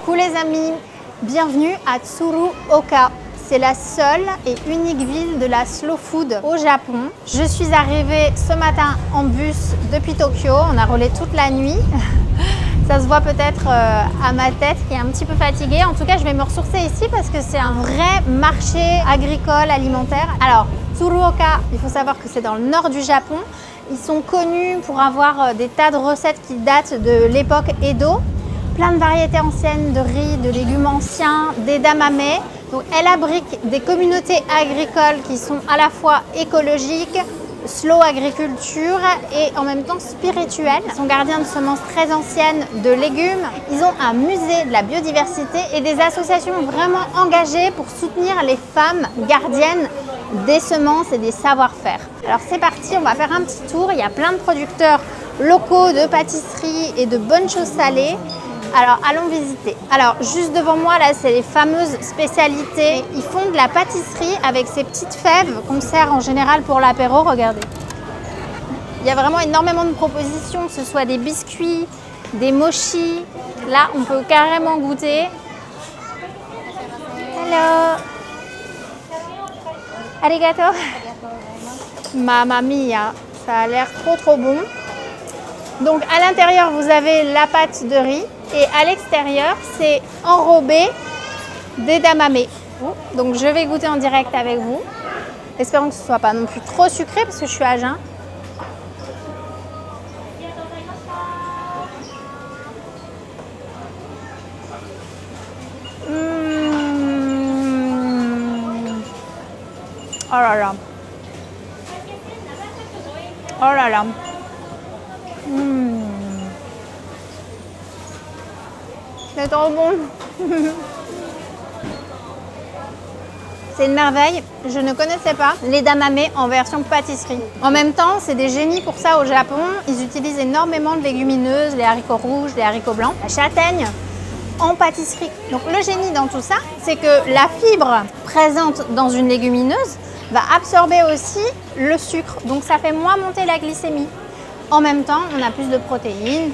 Coucou les amis, bienvenue à Tsuruoka. C'est la seule et unique ville de la slow food au Japon. Je suis arrivée ce matin en bus depuis Tokyo. On a roulé toute la nuit. Ça se voit peut-être à ma tête qui est un petit peu fatiguée. En tout cas, je vais me ressourcer ici parce que c'est un vrai marché agricole, alimentaire. Alors, Tsuruoka, il faut savoir que c'est dans le nord du Japon. Ils sont connus pour avoir des tas de recettes qui datent de l'époque Edo. Plein de variétés anciennes de riz, de légumes anciens, d'edamame. Donc, elle abrite des communautés agricoles qui sont à la fois écologiques, slow agriculture et en même temps spirituelles. Ils sont gardiens de semences très anciennes, de légumes. Ils ont un musée de la biodiversité et des associations vraiment engagées pour soutenir les femmes gardiennes des semences et des savoir-faire. Alors c'est parti, on va faire un petit tour. Il y a plein de producteurs locaux de pâtisseries et de bonnes choses salées. Alors, allons visiter. Alors, juste devant moi, là, c'est les fameuses spécialités. Ils font de la pâtisserie avec ces petites fèves qu'on sert en général pour l'apéro. Regardez. Il y a vraiment énormément de propositions, que ce soit des biscuits, des mochis. Là, on peut carrément goûter. Hello. Arigato. Mamma mia, ça a l'air trop bon. Donc, à l'intérieur, vous avez la pâte de riz. Et à l'extérieur, c'est enrobé d'edamame. Donc je vais goûter en direct avec vous. Espérons que ce ne soit pas non plus trop sucré parce que je suis à jeun. Oh là là. Oh là là. C'est trop bon. C'est une merveille. Je ne connaissais pas l'edamame en version pâtisserie. En même temps, c'est des génies pour ça au Japon. Ils utilisent énormément de légumineuses, les haricots rouges, les haricots blancs, la châtaigne en pâtisserie. Donc le génie dans tout ça, c'est que la fibre présente dans une légumineuse va absorber aussi le sucre. Donc ça fait moins monter la glycémie. En même temps, on a plus de protéines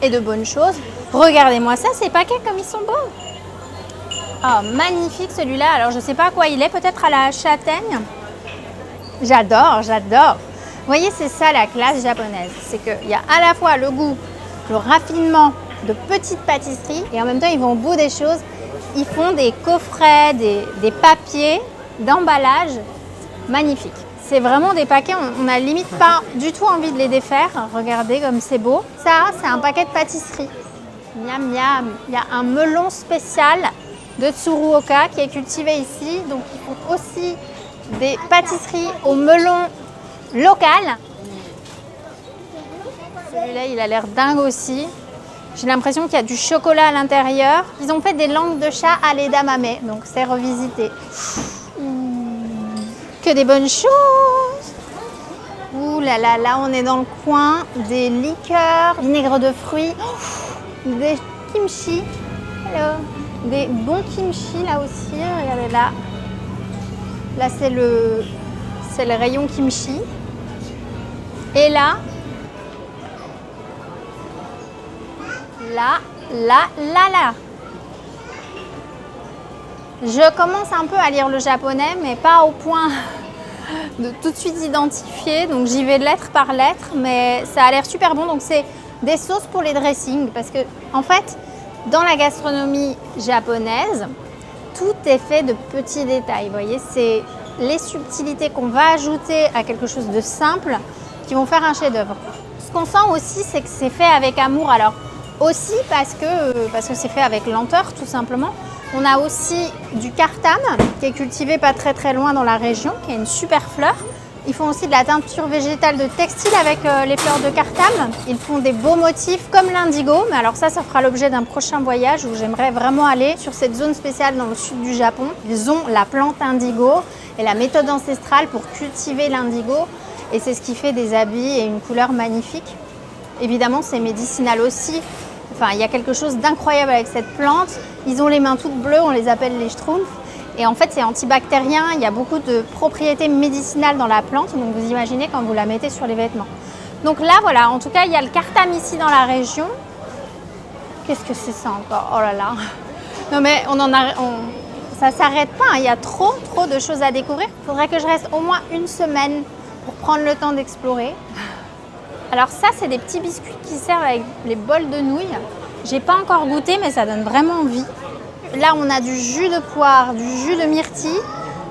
et de bonnes choses. Regardez-moi ça, ces paquets comme ils sont beaux. Oh, magnifique celui-là. Alors, je ne sais pas à quoi il est, peut-être à la châtaigne. J'adore. Vous voyez, c'est ça la classe japonaise. C'est qu'il y a à la fois le goût, le raffinement de petites pâtisseries et en même temps, ils vont au bout des choses. Ils font des coffrets, des papiers d'emballage magnifiques. C'est vraiment des paquets, on n'a limite pas du tout envie de les défaire. Regardez comme c'est beau. Ça, c'est un paquet de pâtisserie. Miam, miam. Il y a un melon spécial de Tsuruoka qui est cultivé ici. Donc, ils font aussi des pâtisseries au melon local. Celui-là, il a l'air dingue aussi. J'ai l'impression qu'il y a du chocolat à l'intérieur. Ils ont fait des langues de chat à l'edamame, donc c'est revisité. Que des bonnes choses. Ouh là là, là on est dans le coin des liqueurs, vinaigre de fruits, des kimchi. Hello. Des bons kimchi là aussi, regardez là. Là c'est le rayon kimchi. Et là, je commence un peu à lire le japonais, mais pas au point de tout de suite identifier. Donc j'y vais lettre par lettre, mais ça a l'air super bon. Donc c'est des sauces pour les dressings, parce que en fait, dans la gastronomie japonaise, tout est fait de petits détails. Vous voyez, c'est les subtilités qu'on va ajouter à quelque chose de simple qui vont faire un chef-d'œuvre. Ce qu'on sent aussi, c'est que c'est fait avec amour. Alors aussi parce que c'est fait avec lenteur, tout simplement. On a aussi du kartam qui est cultivé pas très loin dans la région, qui est une super fleur. Ils font aussi de la teinture végétale de textile avec les fleurs de kartam. Ils font des beaux motifs comme l'indigo. Mais alors ça fera l'objet d'un prochain voyage où j'aimerais vraiment aller sur cette zone spéciale dans le sud du Japon. Ils ont la plante indigo et la méthode ancestrale pour cultiver l'indigo. Et c'est ce qui fait des habits et une couleur magnifique. Évidemment, c'est médicinal aussi. Enfin, il y a quelque chose d'incroyable avec cette plante. Ils ont les mains toutes bleues, on les appelle les schtroumpfs. Et en fait, c'est antibactérien. Il y a beaucoup de propriétés médicinales dans la plante. Donc, vous imaginez quand vous la mettez sur les vêtements. Donc là, voilà. En tout cas, il y a le kartam ici dans la région. Qu'est-ce que c'est ça encore? Oh là là. Non mais ça s'arrête pas, hein. Il y a trop de choses à découvrir. Il faudrait que je reste au moins une semaine pour prendre le temps d'explorer. Alors ça, c'est des petits biscuits qui servent avec les bols de nouilles. J'ai pas encore goûté, mais ça donne vraiment envie. Là, on a du jus de poire, du jus de myrtille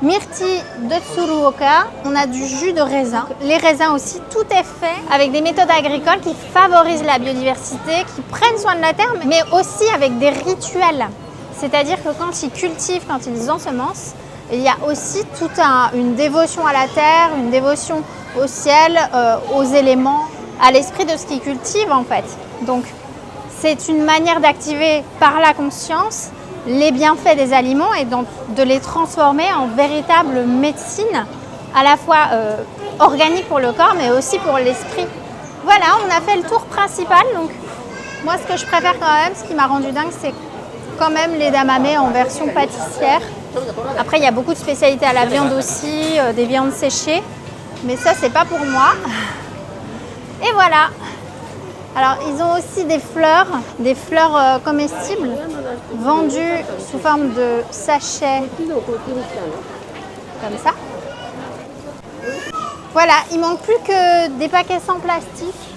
de Tsuruoka, on a du jus de raisin. Les raisins aussi, tout est fait avec des méthodes agricoles qui favorisent la biodiversité, qui prennent soin de la terre, mais aussi avec des rituels. C'est-à-dire que quand ils cultivent, quand ils ensemencent, il y a aussi toute une dévotion à la terre, une dévotion au ciel, aux éléments, à l'esprit de ce qu'ils cultivent en fait. Donc c'est une manière d'activer par la conscience les bienfaits des aliments et de les transformer en véritable médecine, à la fois organique pour le corps, mais aussi pour l'esprit. Voilà, on a fait le tour principal. Donc, moi, ce que je préfère quand même, ce qui m'a rendu dingue, c'est quand même les edamame en version pâtissière. Après, il y a beaucoup de spécialités à la viande aussi, des viandes séchées. Mais ça, c'est pas pour moi. Et voilà. Alors, ils ont aussi des fleurs comestibles, vendues sous forme de sachets, comme ça. Voilà, il manque plus que des paquets sans plastique.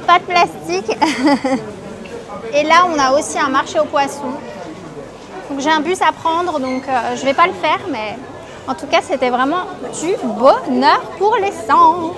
Pas de plastique. Et là, on a aussi un marché aux poissons. Donc, j'ai un bus à prendre, donc je vais pas le faire, mais en tout cas, c'était vraiment du bonheur pour les sens.